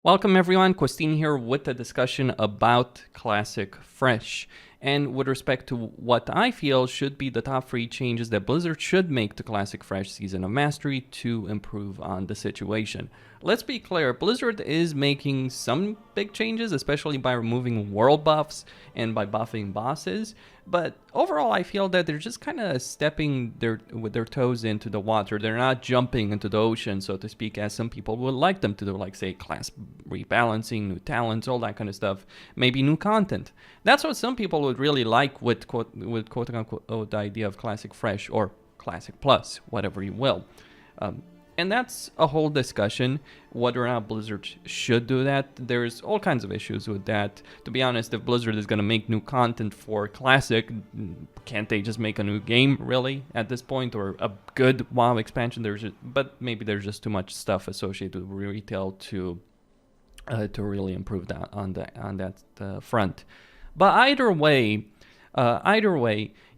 Welcome everyone, Costin here with a discussion about Classic Fresh. And with respect to what I feel should be the top 3 changes that Blizzard should make to Classic Fresh Season of Mastery to improve on the situation. Let's be clear, Blizzard is making some big changes, especially by removing world buffs and by buffing bosses. But overall, I feel that they're just kind of stepping with their toes into the water. They're not jumping into the ocean, so to speak, as some people would like them to do, like, say, class rebalancing, new talents, all that kind of stuff. Maybe new content. That's what some people would really like with quote-unquote the idea of Classic Fresh or Classic Plus, whatever you will. And that's a whole discussion, whether or not Blizzard should do that. There's all kinds of issues with that. To be honest, if Blizzard is going to make new content for Classic, can't they just make a new game, really, at this point? Or a good WoW expansion? But maybe there's just too much stuff associated with retail to really improve that on that front. But either way,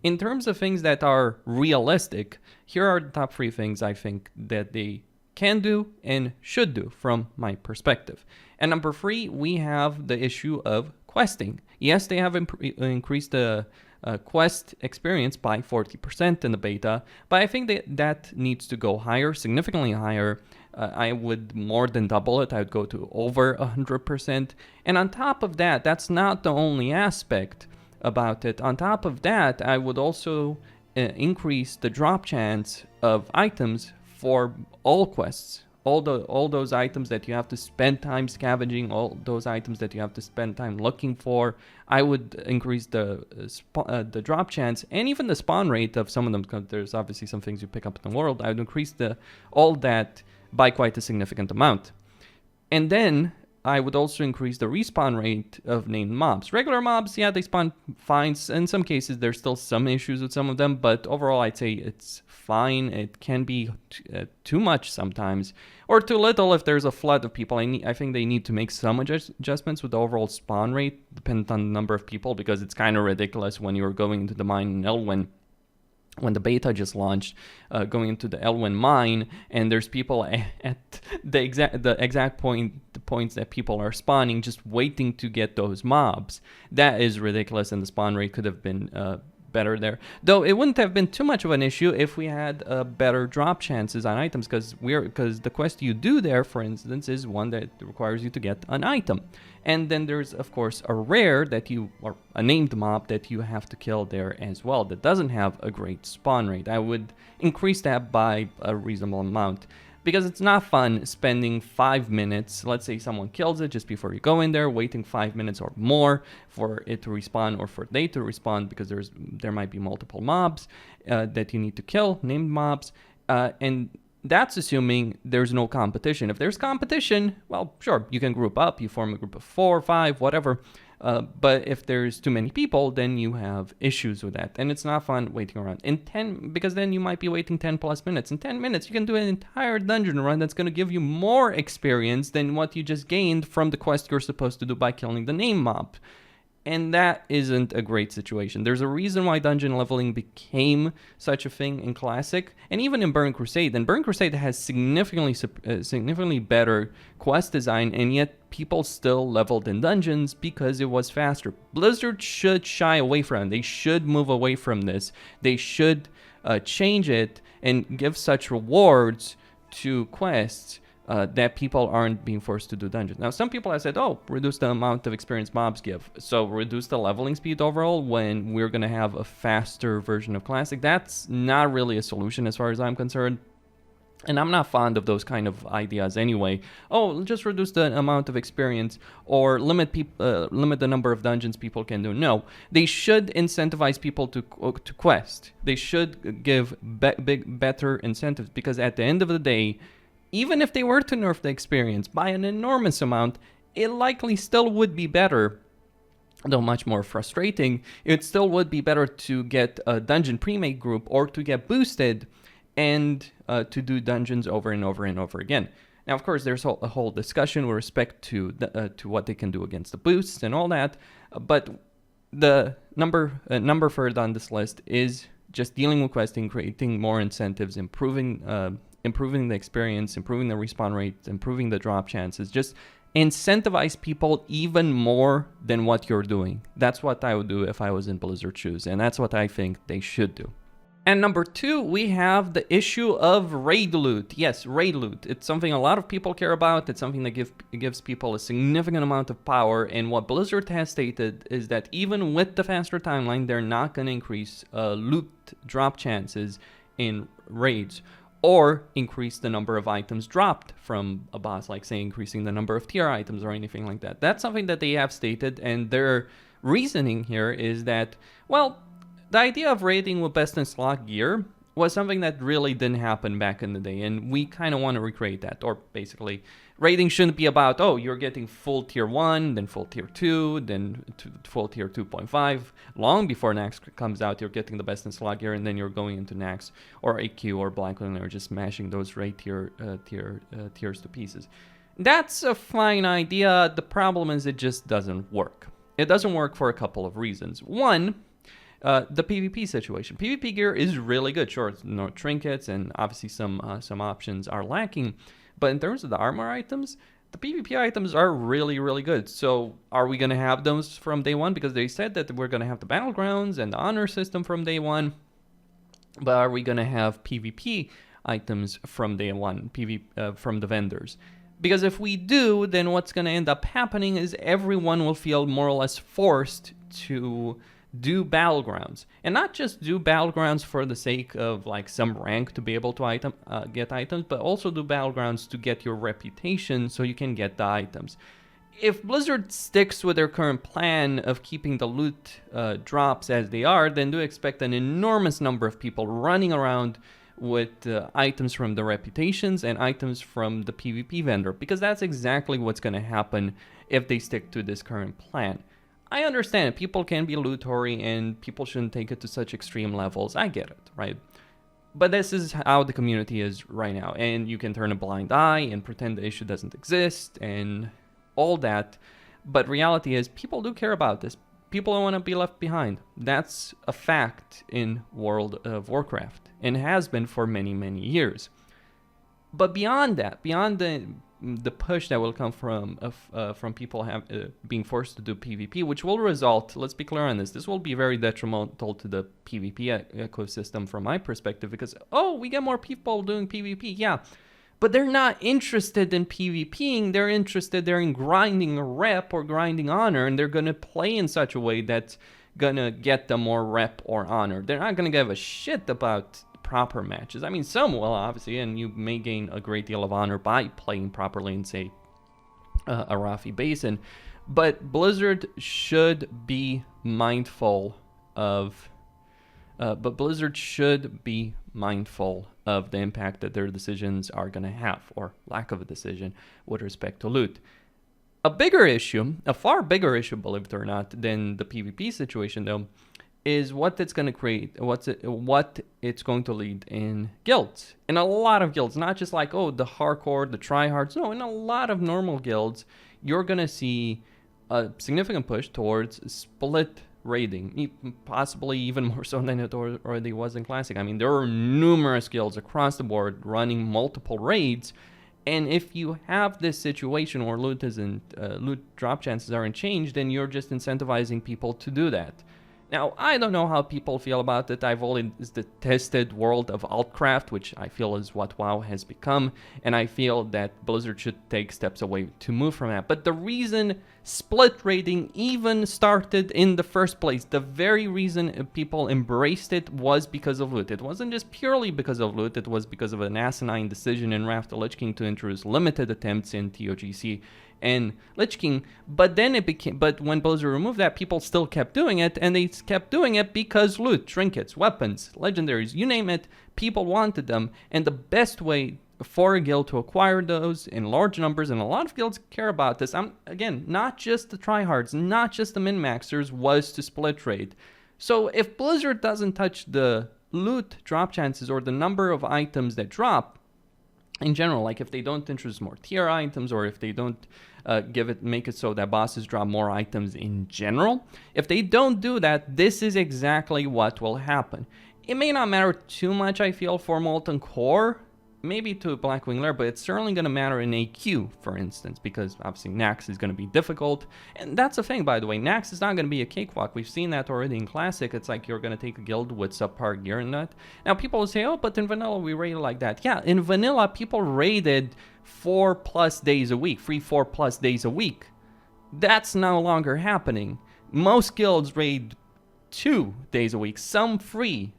in terms of things that are realistic, here are the top 3 things I think that they can do and should do from my perspective. And number 3, we have the issue of questing. Yes, they have increased the quest experience by 40% in the beta, but I think that needs to go higher, significantly higher. I would more than double it. I would go to over 100%. And on top of that, that's not the only aspect about it. On top of that, I would also increase the drop chance of items for all quests. All those items that you have to spend time scavenging, all those items that you have to spend time looking for, I would increase the drop chance and even the spawn rate of some of them, because there's obviously some things you pick up in the world. I would increase all that by quite a significant amount. And then I would also increase the respawn rate of named mobs. Regular mobs, yeah, they spawn fine. In some cases, there's still some issues with some of them, but overall, I'd say it's fine. It can be too much sometimes, or too little if there's a flood of people. I think they need to make some adjustments with the overall spawn rate, depending on the number of people, because it's kind of ridiculous when you're going into the mine in Elwyn. When the beta just launched, going into the Elwyn mine, and there's people at the exact points that people are spawning, just waiting to get those mobs. That is ridiculous, and the spawn rate could have been better there. Though it wouldn't have been too much of an issue if we had better drop chances on items, because the quest you do there, for instance, is one that requires you to get an item. And then there's, of course, a rare or a named mob that you have to kill there as well that doesn't have a great spawn rate. I would increase that by a reasonable amount, because it's not fun spending 5 minutes, let's say someone kills it just before you go in there, waiting 5 minutes or more for it to respawn or for they to respawn, because there might be multiple mobs that you need to kill, named mobs, and that's assuming there's no competition. If there's competition, well, sure, you can group up, you form a group of 4 or 5, whatever. But if there's too many people, then you have issues with that. And it's not fun waiting around. Because then you might be waiting 10 plus minutes. In 10 minutes, you can do an entire dungeon run that's going to give you more experience than what you just gained from the quest you're supposed to do by killing the name mob. And that isn't a great situation. There's a reason why dungeon leveling became such a thing in Classic, and even in Burning Crusade. And Burning Crusade has significantly better quest design, and yet people still leveled in dungeons because it was faster. Blizzard should shy away from it. They should move away from this. They should change it and give such rewards to quests that people aren't being forced to do dungeons. Now, some people have said, reduce the amount of experience mobs give. So reduce the leveling speed overall when we're going to have a faster version of Classic. That's not really a solution as far as I'm concerned. And I'm not fond of those kind of ideas anyway. Just reduce the amount of experience or limit the number of dungeons people can do. No, they should incentivize people to quest. They should give better incentives, because at the end of the day, even if they were to nerf the experience by an enormous amount, it likely still would be better, though much more frustrating. It still would be better to get a dungeon pre-made group or to get boosted and to do dungeons over and over and over again. Now, of course, there's a whole discussion with respect to what they can do against the boosts and all that, but the number third on this list is just dealing with questing, creating more incentives, improving the experience, improving the respawn rate, improving the drop chances, just incentivize people even more than what you're doing. That's what I would do if I was in Blizzard's shoes, and that's what I think they should do. And number 2, we have the issue of raid loot. Yes, raid loot. It's something a lot of people care about. It's something that gives people a significant amount of power. And what Blizzard has stated is that even with the faster timeline, they're not going to increase loot drop chances in raids or increase the number of items dropped from a boss, like say increasing the number of tier items or anything like that. That's something that they have stated, and their reasoning here is that, well, the idea of raiding with best in slot gear was something that really didn't happen back in the day, and we kind of want to recreate that. Or basically, raiding shouldn't be about, oh, you're getting full tier 1, then full tier 2, then full tier 2.5. Long before Nax comes out, you're getting the best in slot gear, and then you're going into Nax or AQ or Blackwing, or just smashing those raid tiers to pieces. That's a fine idea. The problem is it just doesn't work. It doesn't work for a couple of reasons. One, the PvP situation. PvP gear is really good. Sure, no trinkets, and obviously some options are lacking. But in terms of the armor items, the PvP items are really, really good. So are we going to have those from day one? Because they said that we're going to have the battlegrounds and the honor system from day one. But are we going to have PvP items from day one, from the vendors? Because if we do, then what's going to end up happening is everyone will feel more or less forced to do battlegrounds, and not just do battlegrounds for the sake of like some rank to be able to get items, but also do battlegrounds to get your reputation so you can get the items. If Blizzard sticks with their current plan of keeping the loot drops as they are, then do expect an enormous number of people running around with items from the reputations and items from the PvP vendor, because that's exactly what's going to happen if they stick to this current plan. I understand people can be loot-hoary and people shouldn't take it to such extreme levels. I get it, right? But this is how the community is right now. And you can turn a blind eye and pretend the issue doesn't exist and all that. But reality is people do care about this. People don't want to be left behind. That's a fact in World of Warcraft and has been for many, many years. But beyond that, beyond the push that will come from people being forced to do PvP, which will result, let's be clear on this will be very detrimental to the PvP ecosystem from my perspective, because, oh, we get more people doing PvP, yeah, but they're not interested in PvPing, they're interested in grinding a rep or grinding honor, and they're going to play in such a way that's going to get them more rep or honor. They're not going to give a shit about proper matches. I mean, some will, obviously, and you may gain a great deal of honor by playing properly in, say, Arathi Basin, but Blizzard should be mindful of the impact that their decisions are going to have, or lack of a decision, with respect to loot. A far bigger issue, believe it or not, than the PvP situation, though, is what it's going to create, what it's going to lead in guilds. In a lot of guilds, not just like, oh, the hardcore, the tryhards. No, in a lot of normal guilds, you're going to see a significant push towards split raiding, possibly even more so than it already was in Classic. I mean, there are numerous guilds across the board running multiple raids, and if you have this situation where loot drop chances aren't changed, then you're just incentivizing people to do that. Now, I don't know how people feel about it. I've always tested World of Altcraft, which I feel is what WoW has become, and I feel that Blizzard should take steps away to move from that. But the reason split raiding even started in the first place, the very reason people embraced it, was because of loot. It wasn't just purely because of loot, it was because of an asinine decision in Wrath of the Lich King to introduce limited attempts in TOGC and Lich King, but when Blizzard removed that, people still kept doing it, and they kept doing it because loot, trinkets, weapons, legendaries, you name it, people wanted them, and the best way for a guild to acquire those in large numbers, and a lot of guilds care about this, again, not just the tryhards, not just the min-maxers, was to split raid. So if Blizzard doesn't touch the loot drop chances or the number of items that drop, in general, like if they don't introduce more tier items, or if they don't make it so that bosses drop more items in general, if they don't do that, this is exactly what will happen. It may not matter too much, I feel, for Molten Core, maybe to Blackwing Lair, but it's certainly going to matter in AQ, for instance, because obviously Nax is going to be difficult. And that's the thing, by the way, Nax is not going to be a cakewalk. We've seen that already in Classic. It's like you're going to take a guild with subpar gear and that. Now, people will say, oh, but in Vanilla, we raided like that. Yeah, in Vanilla, people raided 4+ days a week, 3-4+ days a week. That's no longer happening. Most guilds raid 2 days a week, some free.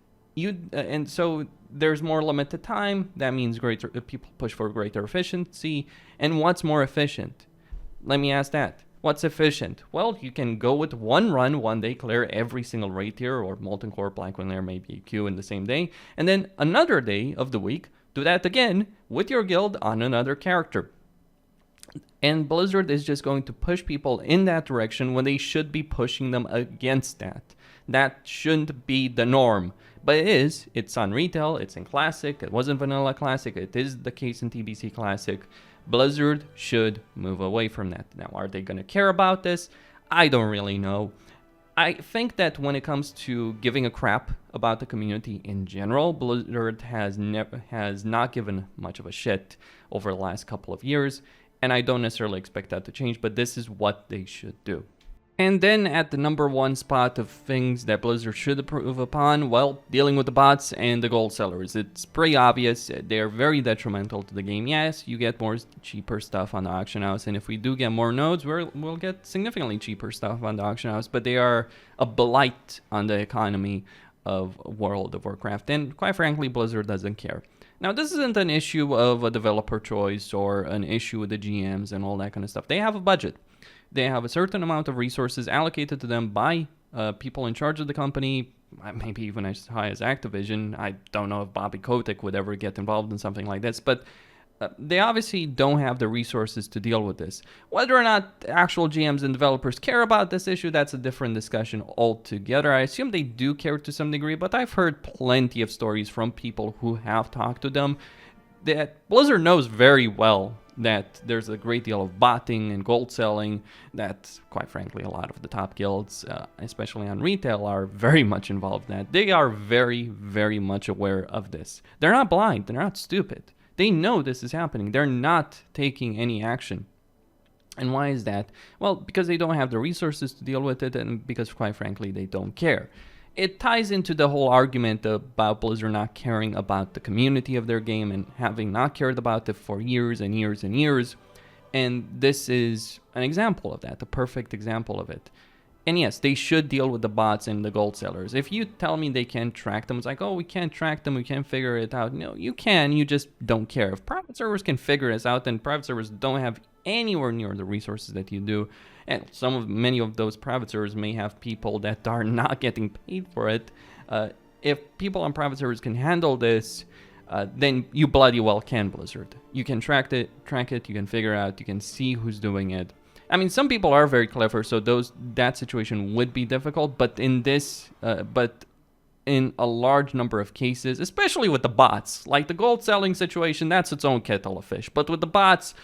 And so there's more limited time. That means greater people push for greater efficiency. And what's more efficient? Let me ask that. What's efficient? Well, you can go with one run, one day, clear every single raid tier, or Molten Core, Blackwing Lair, maybe a queue in the same day, and then another day of the week, do that again with your guild on another character. And Blizzard is just going to push people in that direction when they should be pushing them against that. That shouldn't be the norm. But it is. It's on retail. It's in Classic. It wasn't Vanilla Classic. It is the case in TBC Classic. Blizzard should move away from that. Now, are they going to care about this? I don't really know. I think that when it comes to giving a crap about the community in general, Blizzard has not given much of a shit over the last couple of years. And I don't necessarily expect that to change, but this is what they should do. And then at the number 1 spot of things that Blizzard should improve upon, well, dealing with the bots and the gold sellers. It's pretty obvious. They're very detrimental to the game. Yes, you get more cheaper stuff on the auction house, and if we do get more nodes, we'll get significantly cheaper stuff on the auction house, but they are a blight on the economy of World of Warcraft, and quite frankly, Blizzard doesn't care. Now, this isn't an issue of a developer choice or an issue with the GMs and all that kind of stuff. They have a budget. They have a certain amount of resources allocated to them by people in charge of the company, maybe even as high as Activision. I don't know if Bobby Kotick would ever get involved in something like this, but they obviously don't have the resources to deal with this. Whether or not actual GMs and developers care about this issue, that's a different discussion altogether. I assume they do care to some degree, but I've heard plenty of stories from people who have talked to them that Blizzard knows very well that there's a great deal of botting and gold selling, that, quite frankly, a lot of the top guilds, especially on retail, are very much involved in that. They are very, very much aware of this. They're not blind. They're not stupid. They know this is happening. They're not taking any action. And why is that? Well, because they don't have the resources to deal with it, and because, quite frankly, they don't care. It ties into the whole argument about Blizzard not caring about the community of their game and having not cared about it for years and years and years. And this is an example of that, a perfect example of it. And yes, they should deal with the bots and the gold sellers. If you tell me they can't track them, it's like, oh, we can't track them, we can't figure it out. No, you can, you just don't care. If private servers can figure this out, then private servers don't have anywhere near the resources that you do. And many of those private servers may have people that are not getting paid for it. If people on private servers can handle this, then you bloody well can, Blizzard. You can track it, you can figure out, you can see who's doing it. I mean, some people are very clever, so that situation would be difficult. But in a large number of cases, especially with the bots, like the gold selling situation, that's its own kettle of fish. But with the bots,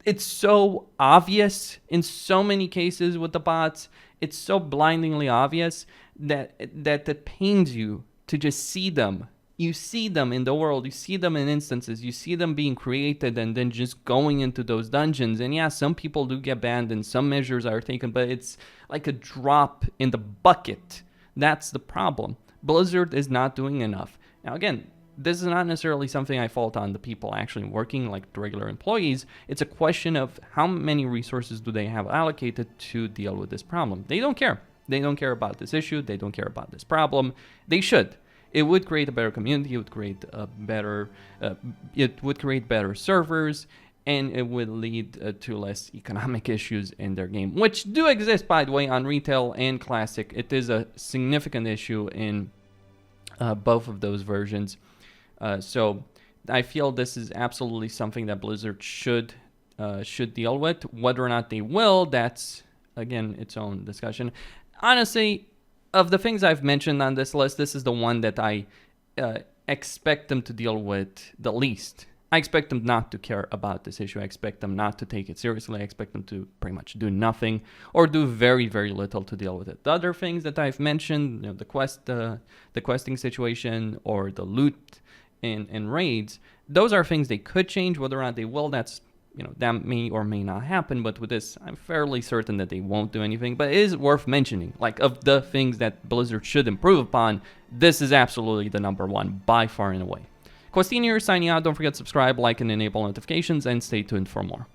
it's so obvious in so many cases with the bots. It's so blindingly obvious that it pains you to just see them. You see them in the world, you see them in instances, you see them being created and then just going into those dungeons. And yeah, some people do get banned and some measures are taken, but it's like a drop in the bucket. That's the problem. Blizzard is not doing enough. Now again, this is not necessarily something I fault on the people actually working, like the regular employees. It's a question of how many resources do they have allocated to deal with this problem. They don't care. They don't care about this issue. They don't care about this problem. They should. It would create a better community. It would create better servers, and it would lead to less economic issues in their game, which do exist, by the way, on retail and classic. It is a significant issue in both of those versions. So I feel this is absolutely something that Blizzard should deal with. Whether or not they will, that's again its own discussion. Honestly, of the things I've mentioned on this list, this is the one that I expect them to deal with the least. I expect them not to care about this issue. I expect them not to take it seriously. I expect them to pretty much do nothing or do very, very little to deal with it. The other things that I've mentioned, the questing situation or the loot in raids. Those are things they could change. Whether or not they will, that's, you know, that may or may not happen. But with this, I'm fairly certain that they won't do anything. But it is worth mentioning, like, of the things that Blizzard should improve upon, this is absolutely the number one by far and away. Questini here, signing out. Don't forget to subscribe, like, and enable notifications, and stay tuned for more.